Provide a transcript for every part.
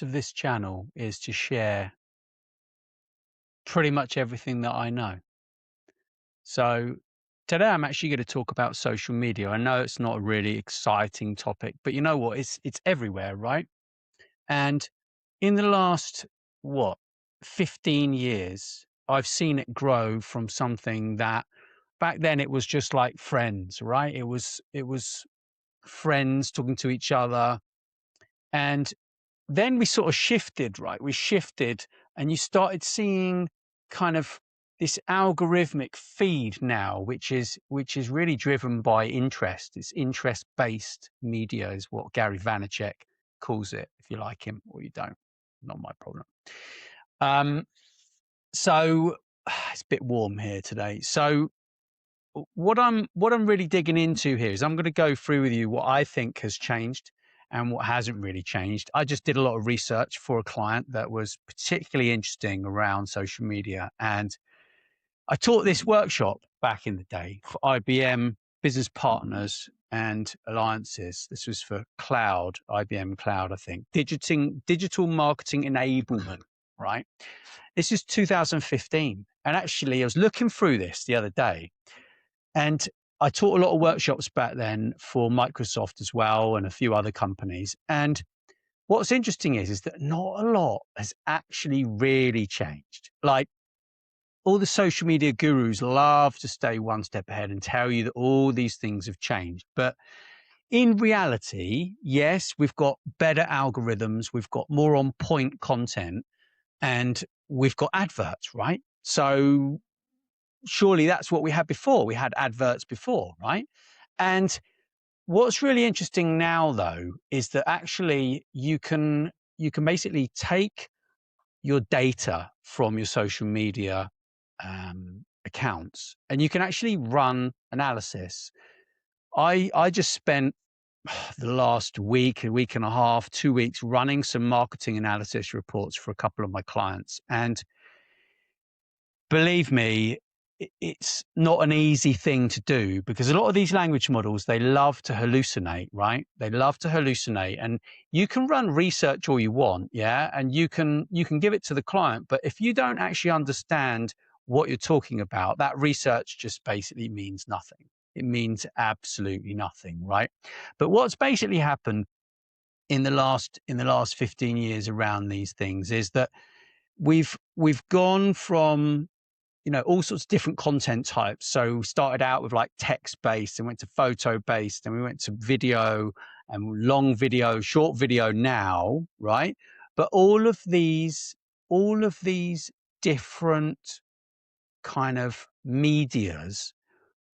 of this channel is to share pretty much everything that I know. So today I'm actually going to talk about social media. I know it's not a really exciting topic, but you know what? It's everywhere, right? And in the last what 15 years, I've seen it grow from something that back then it was just like friends, right? It was friends talking to each other. And then we sort of shifted, right? We shifted and you started seeing kind of this algorithmic feed now, which is really driven by interest. It's interest-based media is what Gary Vaynerchuk calls it, if you like him or you don't. Not my problem. Um, so it's a bit warm here today. So what I'm really digging into here is I'm going to go through with you what I think has changed and what hasn't really changed. I just did a lot of research for a client that was particularly interesting around social media, and I taught this workshop back in the day for IBM business partners and alliances. This was for cloud, IBM cloud, I think, digital marketing enablement, right? This is 2015. And actually I was looking through this the other day, and I taught a lot of workshops back then for Microsoft as well and a few other companies. And what's interesting is that not a lot has actually really changed. Like all the social media gurus love to stay one step ahead and tell you that all these things have changed. But in reality, yes, we've got better algorithms, we've got more on point content, and we've got adverts, right? So surely that's what we had before. We had adverts before, right? And what's really interesting now, though, is that actually you can basically take your data from your social media accounts, and you can actually run analysis. I just spent the last week, a week and a half, 2 weeks running some marketing analysis reports for a couple of my clients, and believe me, it's not an easy thing to do because a lot of these language models, they love to hallucinate, right? They love to hallucinate, and you can run research all you want, yeah, and you can give it to the client, but if you don't actually understand what you're talking about, that research just basically means nothing. It means absolutely nothing, right? But what's basically happened in the last 15 years around these things is that we've gone from all sorts of different content types. So we started out with like text based and went to photo based and we went to video and long video, short video now, right? But all of these different kind of medias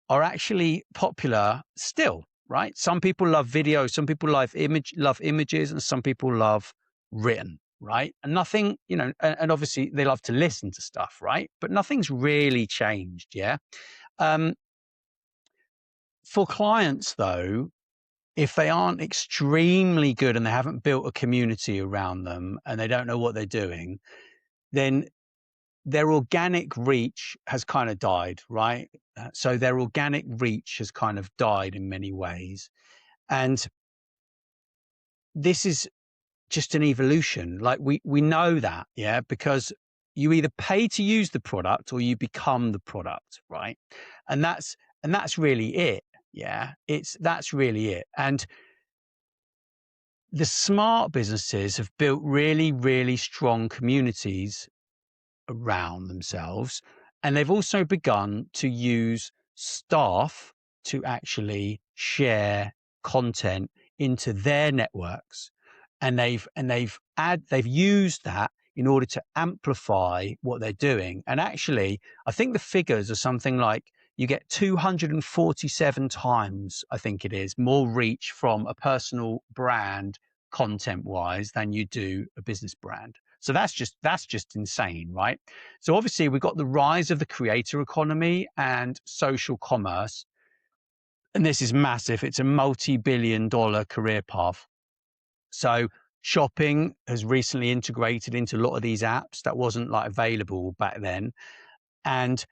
are actually popular still, right? Some people love video, some people love images, and some people love written, right? And nothing, and obviously they love to listen to stuff, right? But nothing's really changed, yeah. Um, for clients though, if they aren't extremely good and they haven't built a community around them and they don't know what they're doing, then their organic reach has kind of died, right? So their organic reach has kind of died in many ways. And this is just an evolution. Like we know that, yeah, because you either pay to use the product or you become the product, right? And that's really it. Yeah. That's really it. And the smart businesses have built really, really strong communities around themselves. And they've also begun to use staff to actually share content into their networks. And they've used that in order to amplify what they're doing. And actually, I think the figures are something like you get 247 times, I think it is, more reach from a personal brand content wise than you do a business brand. So that's just insane, right? So obviously we've got the rise of the creator economy and social commerce. And this is massive. It's a multi-billion-dollar career path. So shopping has recently integrated into a lot of these apps that wasn't like available back then. And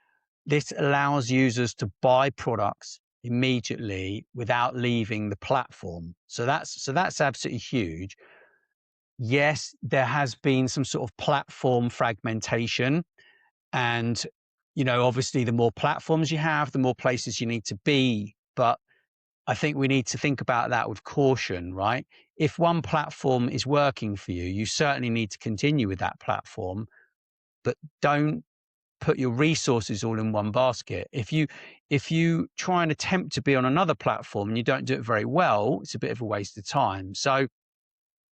this allows users to buy products immediately without leaving the platform. So that's absolutely huge. yes, there has been some sort of platform fragmentation. And, obviously, the more platforms you have, the more places you need to be. But I think we need to think about that with caution, right? If one platform is working for you, you certainly need to continue with that platform, but don't put your resources all in one basket. If you try and attempt to be on another platform and you don't do it very well, it's a bit of a waste of time. So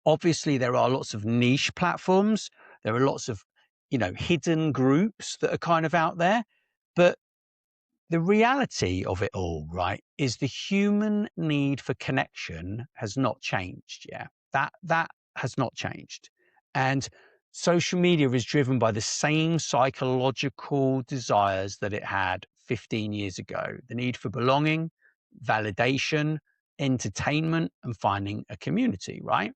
obviously there are lots of niche platforms. There are lots of, hidden groups that are kind of out there, but the reality of it all, right, is the human need for connection has not changed. Yeah, that has not changed, and social media is driven by the same psychological desires that it had 15 years ago: the need for belonging, validation, entertainment, and finding a community. Right?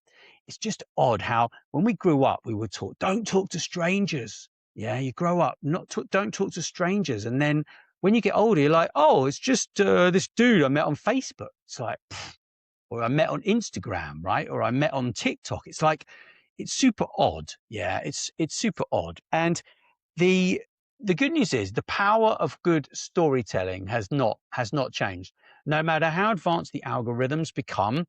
It's just odd how when we grew up, we were taught don't talk to strangers. Yeah, you grow up don't talk to strangers, and then when you get older, you're like, oh, it's just this dude I met on Facebook. It's like, or I met on Instagram, right? Or I met on TikTok. It's like, it's super odd. Yeah, it's super odd. And the the good news is the power of good storytelling has not changed. No matter how advanced the algorithms become,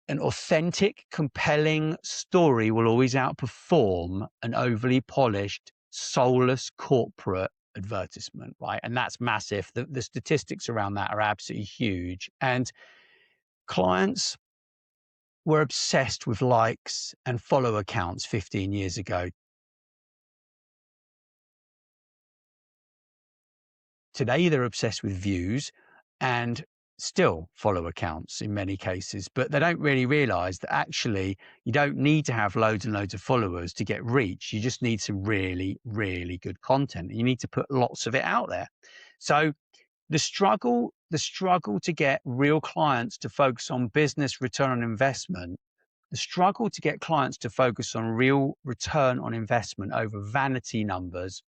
an authentic, compelling story will always outperform an overly polished, soulless corporate advertisement, right? And that's massive. The statistics around that are absolutely huge. And clients were obsessed with likes and follow accounts 15 years ago. Today, they're obsessed with views and still follow accounts in many cases, but they don't really realize that actually you don't need to have loads and loads of followers to get reach. You just need some really, really good content. You need to put lots of it out there. So the struggle to get real clients to focus on business return on investment, the struggle to get clients to focus on real return on investment over vanity numbers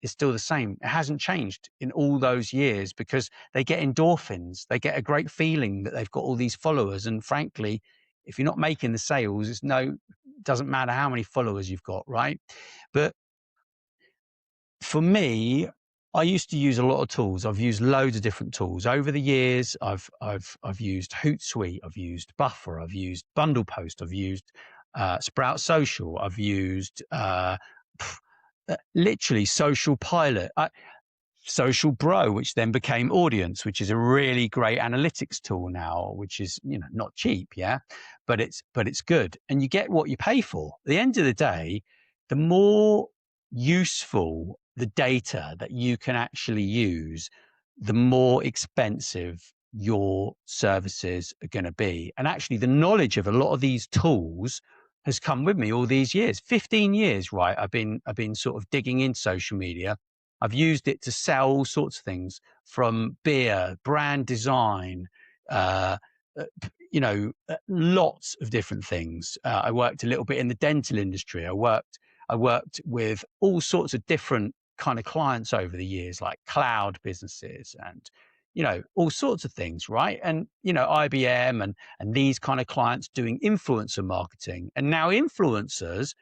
is still the same. It hasn't changed in all those years because they get endorphins. They get a great feeling that they've got all these followers. And frankly, if you're not making the sales, doesn't matter how many followers you've got, right? But for me, I used to use a lot of tools. I've used loads of different tools over the years. I've used Hootsuite, I've used Buffer, I've used Bundle Post, I've used Sprout Social, I've used literally Social Pilot. Social Bro, which then became Audience, which is a really great analytics tool now, which is not cheap, yeah, but it's good, and you get what you pay for. At the end of the day, the more useful the data that you can actually use, the more expensive your services are going to be. And actually, the knowledge of a lot of these tools has come with me all these years, 15 years, right? I've been sort of digging in social media. I've used it to sell all sorts of things from beer, brand design, uh, uh, lots of different things. I worked a little bit in the dental industry. I worked with all sorts of different kind of clients over the years, like cloud businesses and all sorts of things, right? And IBM and these kind of clients doing influencer marketing. And now influencers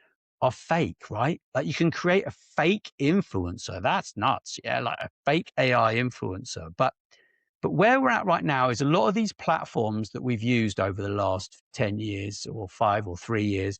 are fake, right? Like you can create a fake influencer. That's nuts. Yeah, like a fake AI influencer. But where we're at right now is a lot of these platforms that we've used over the last 10 years or 5 or 3 years,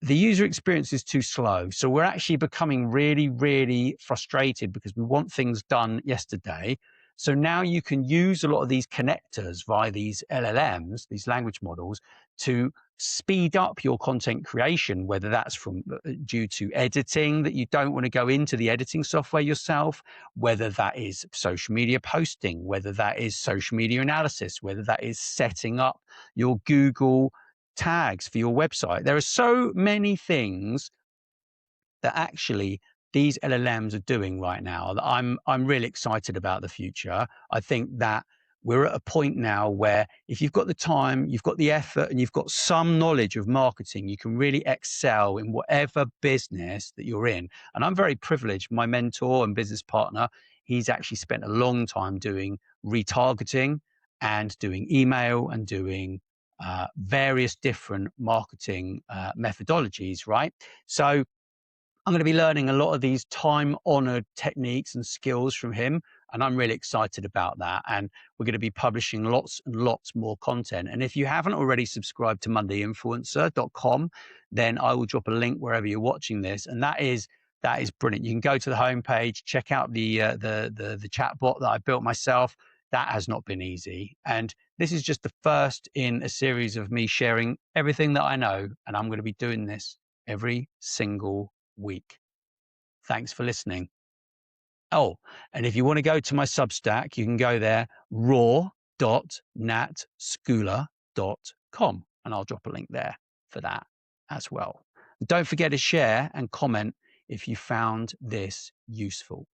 the user experience is too slow. So we're actually becoming really, really frustrated because we want things done yesterday. So now you can use a lot of these connectors via these LLMs, these language models, to speed up your content creation, whether that's from due to editing that you don't want to go into the editing software yourself, whether that is social media posting, whether that is social media analysis, whether that is setting up your Google tags for your website. There are so many things that actually these LLMs are doing right now that I'm really excited about the future. I think that we're at a point now where if you've got the time, you've got the effort, and you've got some knowledge of marketing, you can really excel in whatever business that you're in. And I'm very privileged. My mentor and business partner, he's actually spent a long time doing retargeting and doing email and doing various different marketing methodologies, right? So I'm going to be learning a lot of these time honored techniques and skills from him. And I'm really excited about that. And we're going to be publishing lots and lots more content. And if you haven't already subscribed to mondayinfluencer.com, then I will drop a link wherever you're watching this. And that is brilliant. You can go to the homepage, check out the chat bot that I built myself. That has not been easy. And this is just the first in a series of me sharing everything that I know. And I'm going to be doing this every single week. Thanks for listening. Oh, and if you want to go to my Substack, you can go there, raw.natschooler.com, and I'll drop a link there for that as well. Don't forget to share and comment if you found this useful.